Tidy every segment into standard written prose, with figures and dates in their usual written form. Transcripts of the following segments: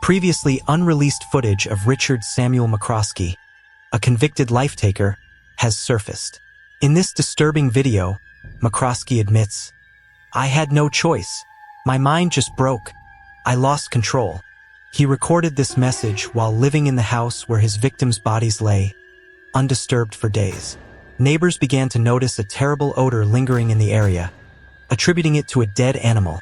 Previously unreleased footage of Richard Samuel McCroskey, a convicted life-taker, has surfaced. In this disturbing video, McCroskey admits, "I had no choice. My mind just broke. I lost control." He recorded this message while living in the house where his victims' bodies lay, undisturbed for days. Neighbors began to notice a terrible odor lingering in the area, attributing it to a dead animal,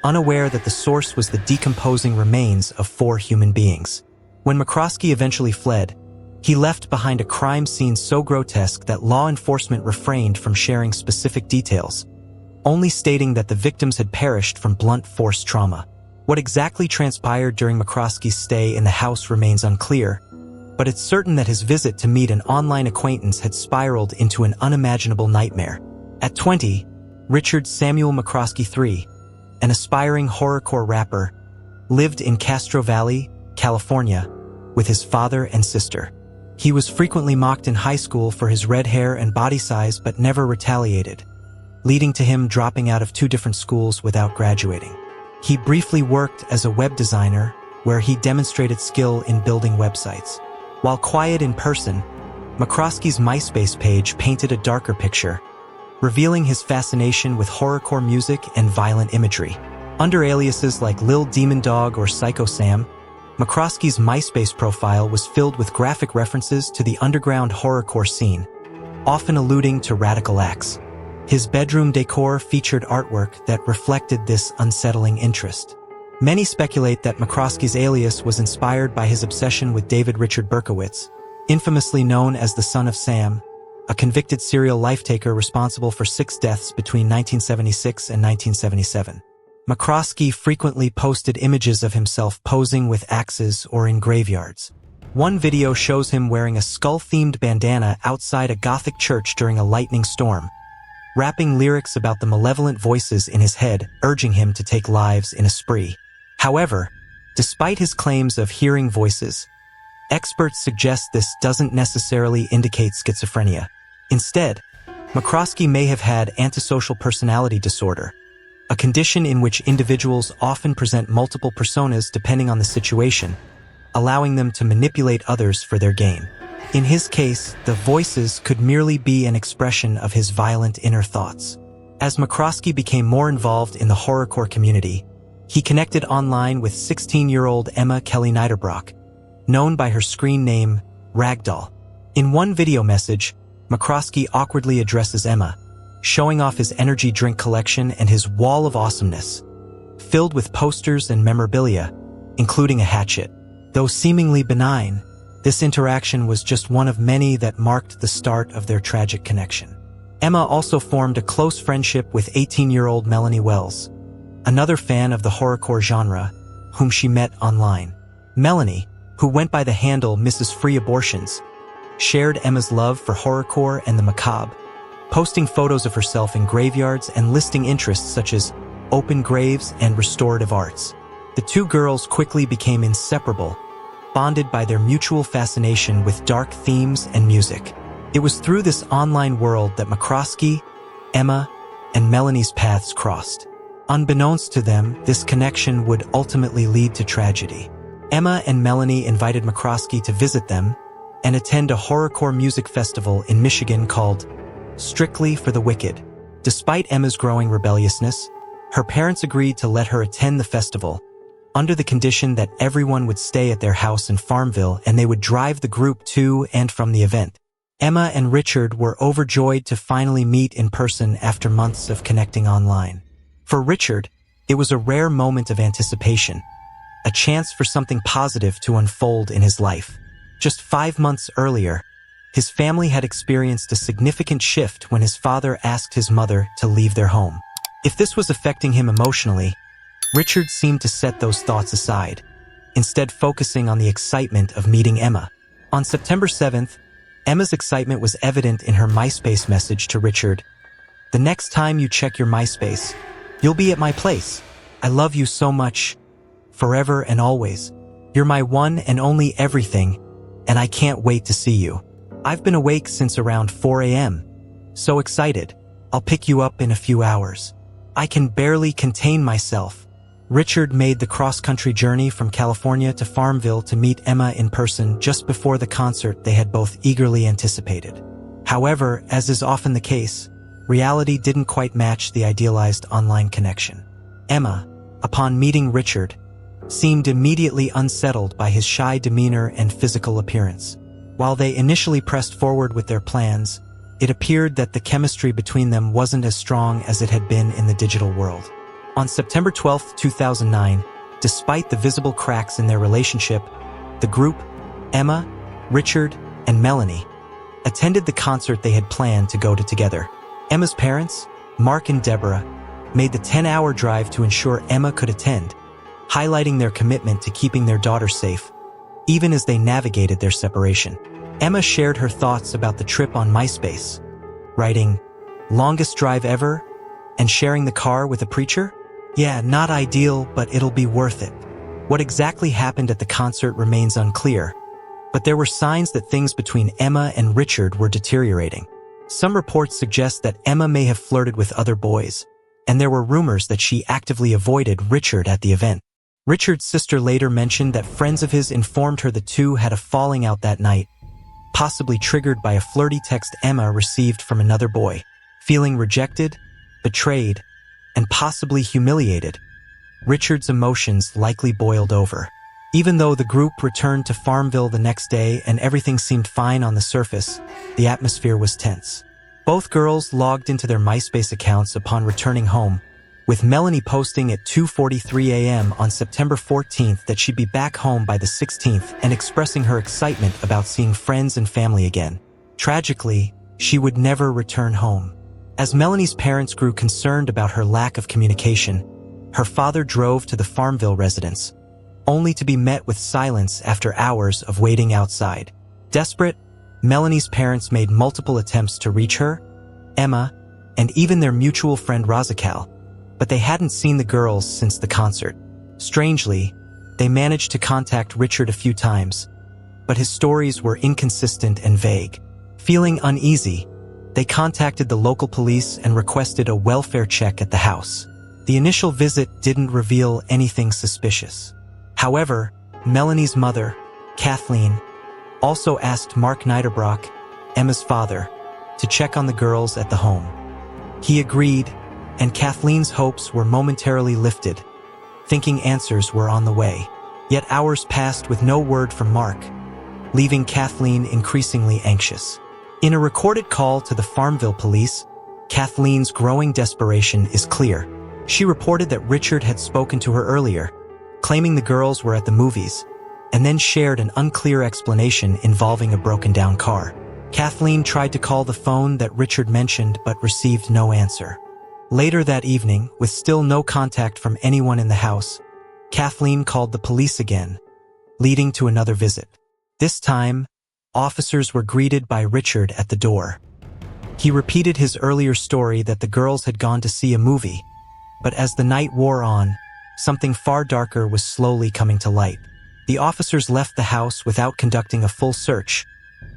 unaware that the source was the decomposing remains of 4 human beings. When McCroskey eventually fled, he left behind a crime scene so grotesque that law enforcement refrained from sharing specific details, only stating that the victims had perished from blunt force trauma. What exactly transpired during McCroskey's stay in the house remains unclear, but it's certain that his visit to meet an online acquaintance had spiraled into an unimaginable nightmare. At 20, Richard Samuel McCroskey III, an aspiring horrorcore rapper, lived in Castro Valley, California, with his father and sister. He was frequently mocked in high school for his red hair and body size but never retaliated, leading to him dropping out of 2 different schools without graduating. He briefly worked as a web designer, where he demonstrated skill in building websites. While quiet in person, McCroskey's MySpace page painted a darker picture, revealing his fascination with horrorcore music and violent imagery. Under aliases like Lil Demon Dog or Psycho Sam, McCroskey's MySpace profile was filled with graphic references to the underground horrorcore scene, often alluding to radical acts. His bedroom decor featured artwork that reflected this unsettling interest. Many speculate that McCroskey's alias was inspired by his obsession with David Richard Berkowitz, infamously known as the Son of Sam, a convicted serial life-taker responsible for 6 deaths between 1976 and 1977. McCroskey frequently posted images of himself posing with axes or in graveyards. One video shows him wearing a skull-themed bandana outside a Gothic church during a lightning storm, rapping lyrics about the malevolent voices in his head urging him to take lives in a spree. However, despite his claims of hearing voices, experts suggest this doesn't necessarily indicate schizophrenia. Instead, McCroskey may have had antisocial personality disorder, a condition in which individuals often present multiple personas depending on the situation, allowing them to manipulate others for their gain. In his case, the voices could merely be an expression of his violent inner thoughts. As McCroskey became more involved in the horrorcore community, he connected online with 16-year-old Emma Kelly Niederbrock, known by her screen name Ragdoll. In one video message, McCroskey awkwardly addresses Emma, showing off his energy drink collection and his wall of awesomeness, filled with posters and memorabilia, including a hatchet. Though seemingly benign, this interaction was just one of many that marked the start of their tragic connection. Emma also formed a close friendship with 18-year-old Melanie Wells, another fan of the horrorcore genre, whom she met online. Melanie, who went by the handle Mrs. Free Abortions, shared Emma's love for horrorcore and the macabre, posting photos of herself in graveyards and listing interests such as open graves and restorative arts. The 2 girls quickly became inseparable, bonded by their mutual fascination with dark themes and music. It was through this online world that McCroskey, Emma, and Melanie's paths crossed. Unbeknownst to them, this connection would ultimately lead to tragedy. Emma and Melanie invited McCroskey to visit them and attend a horrorcore music festival in Michigan called Strictly for the Wicked. Despite Emma's growing rebelliousness, her parents agreed to let her attend the festival, under the condition that everyone would stay at their house in Farmville and they would drive the group to and from the event. Emma and Richard were overjoyed to finally meet in person after months of connecting online. For Richard, it was a rare moment of anticipation, a chance for something positive to unfold in his life. Just 5 months earlier, his family had experienced a significant shift when his father asked his mother to leave their home. If this was affecting him emotionally, Richard seemed to set those thoughts aside, instead focusing on the excitement of meeting Emma. On September 7th, Emma's excitement was evident in her MySpace message to Richard. "The next time you check your MySpace, you'll be at my place. I love you so much, forever and always. You're my one and only everything, and I can't wait to see you. I've been awake since around 4 a.m. So excited. I'll pick you up in a few hours. I can barely contain myself. Richard made the cross-country journey from California to Farmville to meet Emma in person just before the concert they had both eagerly anticipated. However, as is often the case, reality didn't quite match the idealized online connection. Emma, upon meeting Richard, seemed immediately unsettled by his shy demeanor and physical appearance. While they initially pressed forward with their plans, it appeared that the chemistry between them wasn't as strong as it had been in the digital world. On September 12, 2009, despite the visible cracks in their relationship, the group, Emma, Richard, and Melanie, attended the concert they had planned to go to together. Emma's parents, Mark and Deborah, made the 10-hour drive to ensure Emma could attend, highlighting their commitment to keeping their daughter safe, even as they navigated their separation. Emma shared her thoughts about the trip on MySpace, writing, "Longest drive ever? And sharing the car with a preacher? Yeah, not ideal, but it'll be worth it." What exactly happened at the concert remains unclear, but there were signs that things between Emma and Richard were deteriorating. Some reports suggest that Emma may have flirted with other boys, and there were rumors that she actively avoided Richard at the event. Richard's sister later mentioned that friends of his informed her the two had a falling out that night, possibly triggered by a flirty text Emma received from another boy. Feeling rejected, betrayed, and possibly humiliated, Richard's emotions likely boiled over. Even though the group returned to Farmville the next day and everything seemed fine on the surface, the atmosphere was tense. Both girls logged into their MySpace accounts upon returning home, with Melanie posting at 2:43 a.m. on September 14th that she'd be back home by the 16th and expressing her excitement about seeing friends and family again. Tragically, she would never return home. As Melanie's parents grew concerned about her lack of communication, her father drove to the Farmville residence, only to be met with silence after hours of waiting outside. Desperate, Melanie's parents made multiple attempts to reach her, Emma, and even their mutual friend Razakal, but they hadn't seen the girls since the concert. Strangely, they managed to contact Richard a few times, but his stories were inconsistent and vague. Feeling uneasy, they contacted the local police and requested a welfare check at the house. The initial visit didn't reveal anything suspicious. However, Melanie's mother, Kathleen, also asked Mark Niederbrock, Emma's father, to check on the girls at the home. He agreed, and Kathleen's hopes were momentarily lifted, thinking answers were on the way. Yet hours passed with no word from Mark, leaving Kathleen increasingly anxious. In a recorded call to the Farmville police, Kathleen's growing desperation is clear. She reported that Richard had spoken to her earlier, claiming the girls were at the movies, and then shared an unclear explanation involving a broken-down car. Kathleen tried to call the phone that Richard mentioned but received no answer. Later that evening, with still no contact from anyone in the house, Kathleen called the police again, leading to another visit. This time, officers were greeted by Richard at the door. He repeated his earlier story that the girls had gone to see a movie, but as the night wore on, something far darker was slowly coming to light. The officers left the house without conducting a full search,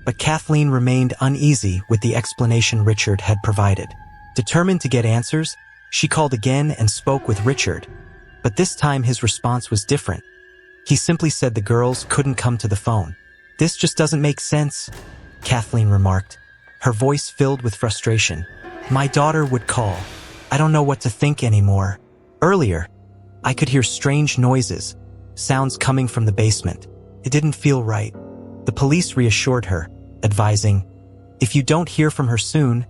but Kathleen remained uneasy with the explanation Richard had provided. Determined to get answers, she called again and spoke with Richard, but this time his response was different. He simply said the girls couldn't come to the phone. "This just doesn't make sense," Kathleen remarked, her voice filled with frustration. "My daughter would call. I don't know what to think anymore. Earlier, I could hear strange noises, sounds coming from the basement. It didn't feel right." The police reassured her, advising, "If you don't hear from her soon,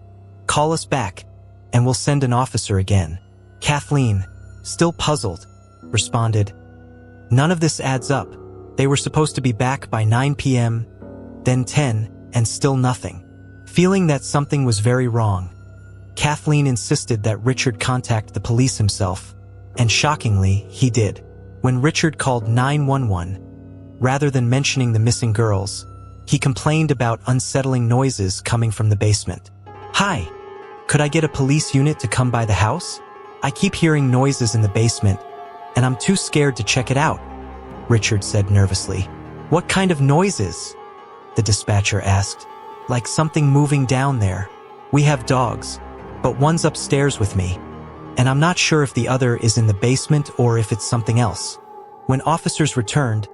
call us back, and we'll send an officer again." Kathleen, still puzzled, responded, "None of this adds up. They were supposed to be back by 9 p.m., then 10, and still nothing." Feeling that something was very wrong, Kathleen insisted that Richard contact the police himself, and shockingly, he did. When Richard called 911, rather than mentioning the missing girls, he complained about unsettling noises coming from the basement. "Hi, could I get a police unit to come by the house? I keep hearing noises in the basement, and I'm too scared to check it out," Richard said nervously. "What kind of noises?" the dispatcher asked. "Like something moving down there. We have dogs, but one's upstairs with me," and I'm not sure if the other is in the basement or if it's something else. When officers returned,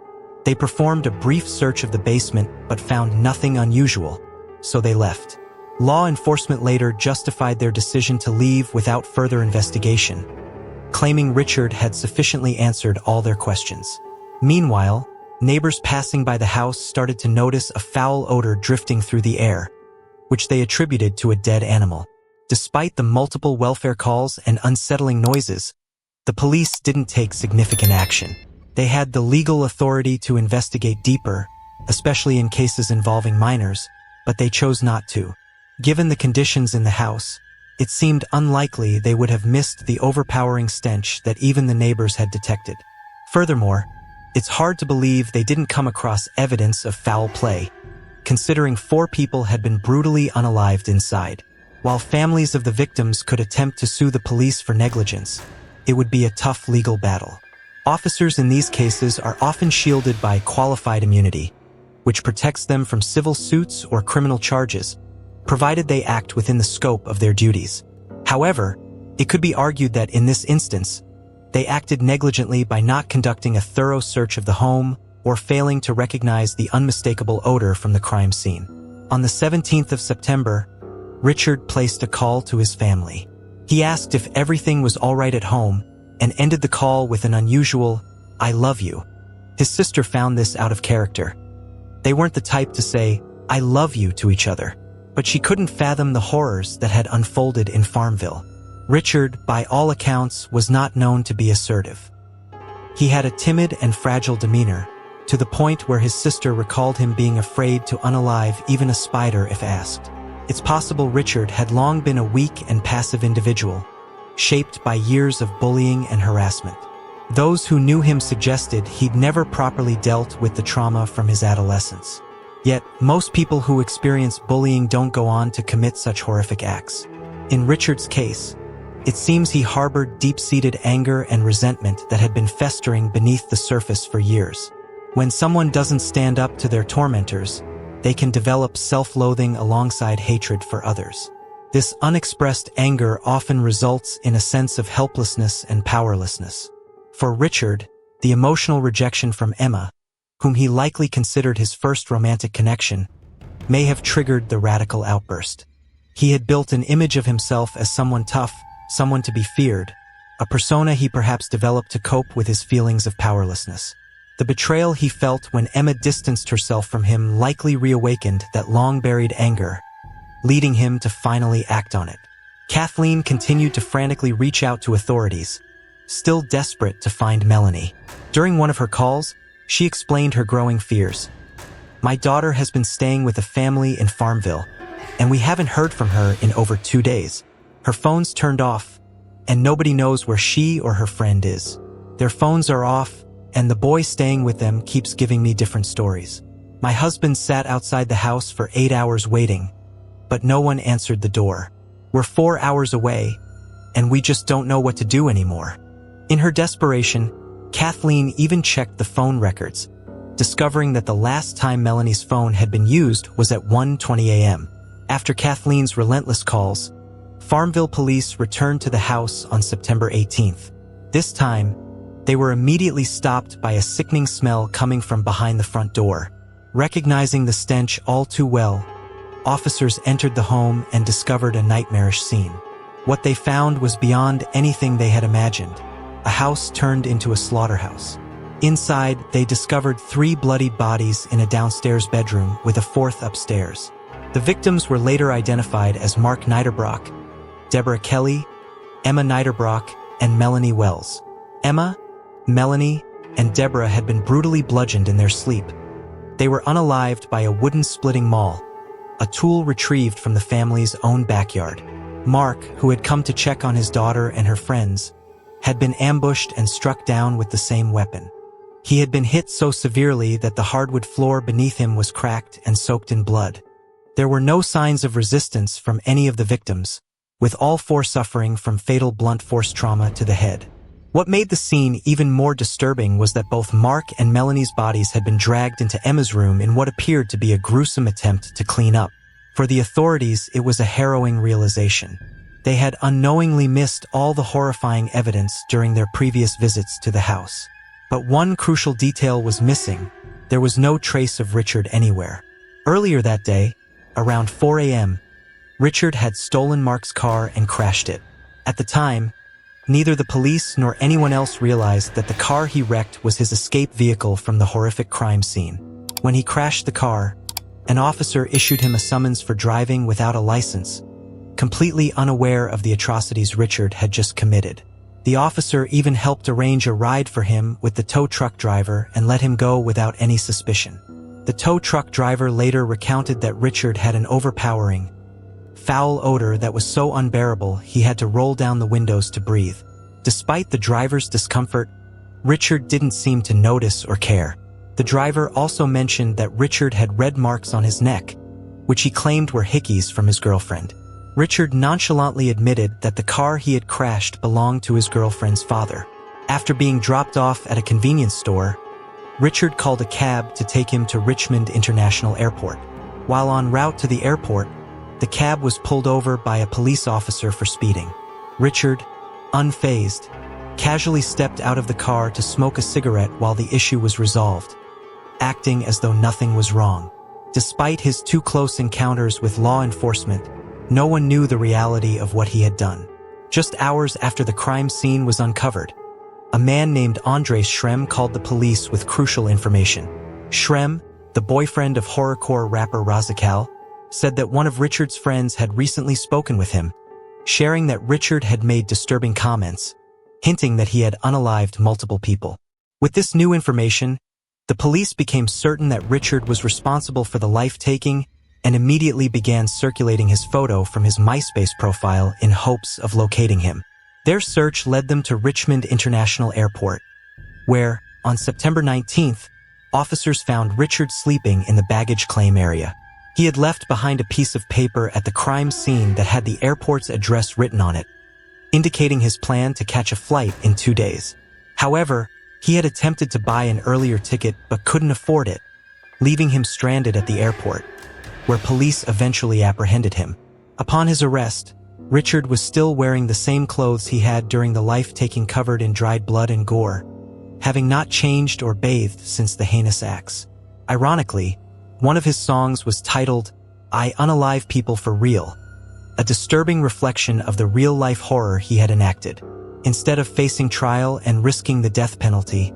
they performed a brief search of the basement but found nothing unusual, so they left. Law enforcement later justified their decision to leave without further investigation, claiming Richard had sufficiently answered all their questions. Meanwhile, neighbors passing by the house started to notice a foul odor drifting through the air, which they attributed to a dead animal. Despite the multiple welfare calls and unsettling noises, the police didn't take significant action. They had the legal authority to investigate deeper, especially in cases involving minors, but they chose not to. Given the conditions in the house, it seemed unlikely they would have missed the overpowering stench that even the neighbors had detected. Furthermore, it's hard to believe they didn't come across evidence of foul play, considering 4 people had been brutally unalived inside. While families of the victims could attempt to sue the police for negligence, it would be a tough legal battle. Officers in these cases are often shielded by qualified immunity, which protects them from civil suits or criminal charges, provided they act within the scope of their duties. However, it could be argued that in this instance, they acted negligently by not conducting a thorough search of the home or failing to recognize the unmistakable odor from the crime scene. On the 17th of September, Richard placed a call to his family. He asked if everything was all right at home and ended the call with an unusual, "I love you." His sister found this out of character. They weren't the type to say, "I love you" to each other, but she couldn't fathom the horrors that had unfolded in Farmville. Richard, by all accounts, was not known to be assertive. He had a timid and fragile demeanor, to the point where his sister recalled him being afraid to unalive even a spider if asked. It's possible Richard had long been a weak and passive individual, shaped by years of bullying and harassment. Those who knew him suggested he'd never properly dealt with the trauma from his adolescence. Yet, most people who experience bullying don't go on to commit such horrific acts. In Richard's case, it seems he harbored deep-seated anger and resentment that had been festering beneath the surface for years. When someone doesn't stand up to their tormentors, they can develop self-loathing alongside hatred for others. This unexpressed anger often results in a sense of helplessness and powerlessness. For Richard, the emotional rejection from Emma, whom he likely considered his first romantic connection, may have triggered the radical outburst. He had built an image of himself as someone tough, someone to be feared, a persona he perhaps developed to cope with his feelings of powerlessness. The betrayal he felt when Emma distanced herself from him likely reawakened that long-buried anger, leading him to finally act on it. Kathleen continued to frantically reach out to authorities, still desperate to find Melanie. During one of her calls, she explained her growing fears. "My daughter has been staying with a family in Farmville, and we haven't heard from her in over 2 days. Her phone's turned off, and nobody knows where she or her friend is. Their phones are off, and the boy staying with them keeps giving me different stories. My husband sat outside the house for 8 hours waiting, but no one answered the door. We're 4 hours away, and we just don't know what to do anymore." In her desperation, Kathleen even checked the phone records, discovering that the last time Melanie's phone had been used was at 1:20 a.m. After Kathleen's relentless calls, Farmville police returned to the house on September 18th. This time, they were immediately stopped by a sickening smell coming from behind the front door. Recognizing the stench all too well, officers entered the home and discovered a nightmarish scene. What they found was beyond anything they had imagined. A house turned into a slaughterhouse. Inside, they discovered 3 bloodied bodies in a downstairs bedroom with a 4th upstairs. The victims were later identified as Mark Niederbrock, Deborah Kelly, Emma Niederbrock, and Melanie Wells. Emma, Melanie, and Deborah had been brutally bludgeoned in their sleep. They were unalived by a wooden splitting maul, a tool retrieved from the family's own backyard. Mark, who had come to check on his daughter and her friends, had been ambushed and struck down with the same weapon. He had been hit so severely that the hardwood floor beneath him was cracked and soaked in blood. There were no signs of resistance from any of the victims, with all 4 suffering from fatal blunt force trauma to the head. What made the scene even more disturbing was that both Mark and Melanie's bodies had been dragged into Emma's room in what appeared to be a gruesome attempt to clean up. For the authorities, it was a harrowing realization. They had unknowingly missed all the horrifying evidence during their previous visits to the house. But one crucial detail was missing. There was no trace of Richard anywhere. Earlier that day, around 4 a.m., Richard had stolen Mark's car and crashed it. At the time, neither the police nor anyone else realized that the car he wrecked was his escape vehicle from the horrific crime scene. When he crashed the car, an officer issued him a summons for driving without a license, completely unaware of the atrocities Richard had just committed. The officer even helped arrange a ride for him with the tow truck driver and let him go without any suspicion. The tow truck driver later recounted that Richard had an overpowering, foul odor that was so unbearable he had to roll down the windows to breathe. Despite the driver's discomfort, Richard didn't seem to notice or care. The driver also mentioned that Richard had red marks on his neck, which he claimed were hickeys from his girlfriend. Richard nonchalantly admitted that the car he had crashed belonged to his girlfriend's father. After being dropped off at a convenience store, Richard called a cab to take him to Richmond International Airport. While en route to the airport, the cab was pulled over by a police officer for speeding. Richard, unfazed, casually stepped out of the car to smoke a cigarette while the issue was resolved, acting as though nothing was wrong. Despite his too close encounters with law enforcement, no one knew the reality of what he had done. Just hours after the crime scene was uncovered, a man named Andres Schrem called the police with crucial information. Schrem, the boyfriend of horrorcore rapper Razakal, said that one of Richard's friends had recently spoken with him, sharing that Richard had made disturbing comments, hinting that he had unalived multiple people. With this new information, the police became certain that Richard was responsible for the life-taking and immediately began circulating his photo from his MySpace profile in hopes of locating him. Their search led them to Richmond International Airport, where, on September 19th, officers found Richard sleeping in the baggage claim area. He had left behind a piece of paper at the crime scene that had the airport's address written on it, indicating his plan to catch a flight in 2 days. However, he had attempted to buy an earlier ticket but couldn't afford it, leaving him stranded at the airport, where police eventually apprehended him. Upon his arrest, Richard was still wearing the same clothes he had during the life-taking, covered in dried blood and gore, having not changed or bathed since the heinous acts. Ironically, one of his songs was titled, "I Unalive People for Real," a disturbing reflection of the real-life horror he had enacted. Instead of facing trial and risking the death penalty,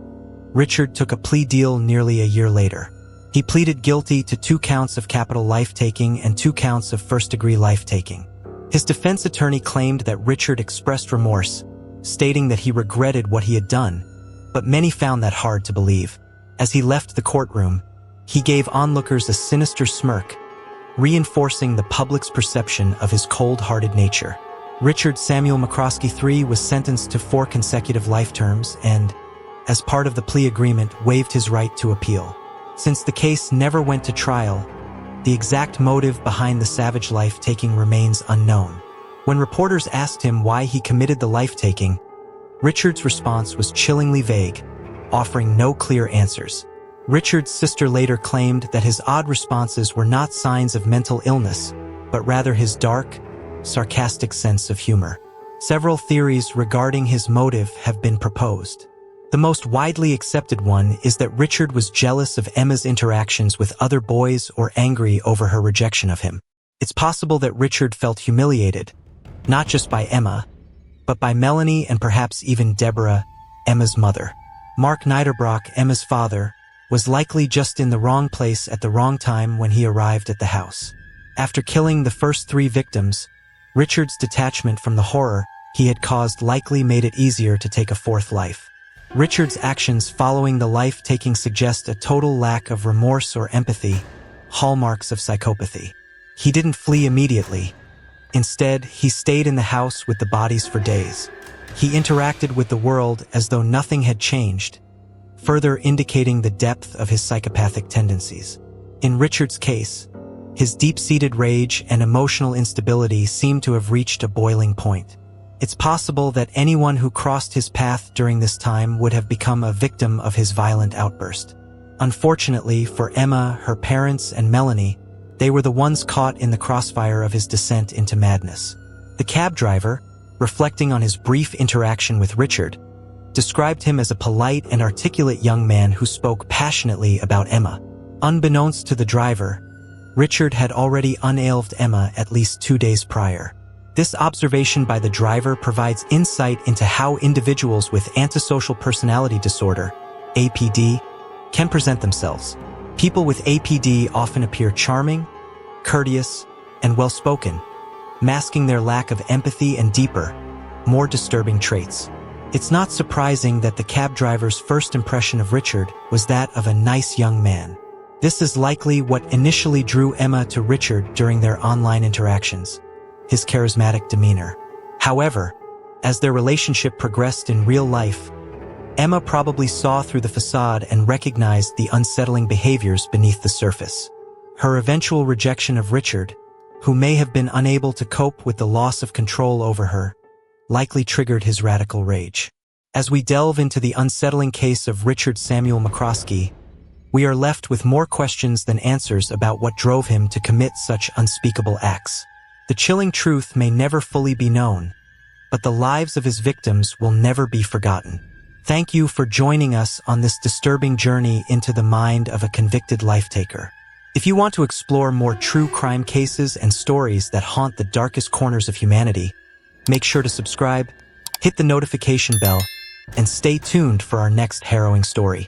Richard took a plea deal nearly a year later. He pleaded guilty to 2 counts of capital life-taking and 2 counts of first-degree life-taking. His defense attorney claimed that Richard expressed remorse, stating that he regretted what he had done, but many found that hard to believe. As he left the courtroom, he gave onlookers a sinister smirk, reinforcing the public's perception of his cold-hearted nature. Richard Samuel McCroskey III was sentenced to 4 consecutive life terms and, as part of the plea agreement, waived his right to appeal. Since the case never went to trial, the exact motive behind the savage life-taking remains unknown. When reporters asked him why he committed the life-taking, Richard's response was chillingly vague, offering no clear answers. Richard's sister later claimed that his odd responses were not signs of mental illness, but rather his dark, sarcastic sense of humor. Several theories regarding his motive have been proposed. The most widely accepted one is that Richard was jealous of Emma's interactions with other boys or angry over her rejection of him. It's possible that Richard felt humiliated, not just by Emma, but by Melanie and perhaps even Deborah, Emma's mother. Mark Niederbrock, Emma's father, was likely just in the wrong place at the wrong time when he arrived at the house. After killing the first 3 victims, Richard's detachment from the horror he had caused likely made it easier to take a 4th life. Richard's actions following the life-taking suggest a total lack of remorse or empathy, hallmarks of psychopathy. He didn't flee immediately. Instead, he stayed in the house with the bodies for days. He interacted with the world as though nothing had changed, further indicating the depth of his psychopathic tendencies. In Richard's case, his deep-seated rage and emotional instability seemed to have reached a boiling point. It's possible that anyone who crossed his path during this time would have become a victim of his violent outburst. Unfortunately for Emma, her parents, and Melanie, they were the ones caught in the crossfire of his descent into madness. The cab driver, reflecting on his brief interaction with Richard, described him as a polite and articulate young man who spoke passionately about Emma. Unbeknownst to the driver, Richard had already unanswered Emma at least 2 days prior. This observation by the driver provides insight into how individuals with antisocial personality disorder, APD, can present themselves. People with APD often appear charming, courteous, and well-spoken, masking their lack of empathy and deeper, more disturbing traits. It's not surprising that the cab driver's first impression of Richard was that of a nice young man. This is likely what initially drew Emma to Richard during their online interactions, his charismatic demeanor. However, as their relationship progressed in real life, Emma probably saw through the facade and recognized the unsettling behaviors beneath the surface. Her eventual rejection of Richard, who may have been unable to cope with the loss of control over her, likely triggered his radical rage. As we delve into the unsettling case of Richard Samuel McCroskey, we are left with more questions than answers about what drove him to commit such unspeakable acts. The chilling truth may never fully be known, but the lives of his victims will never be forgotten. Thank you for joining us on this disturbing journey into the mind of a convicted life-taker. If you want to explore more true crime cases and stories that haunt the darkest corners of humanity, make sure to subscribe, hit the notification bell, and stay tuned for our next harrowing story.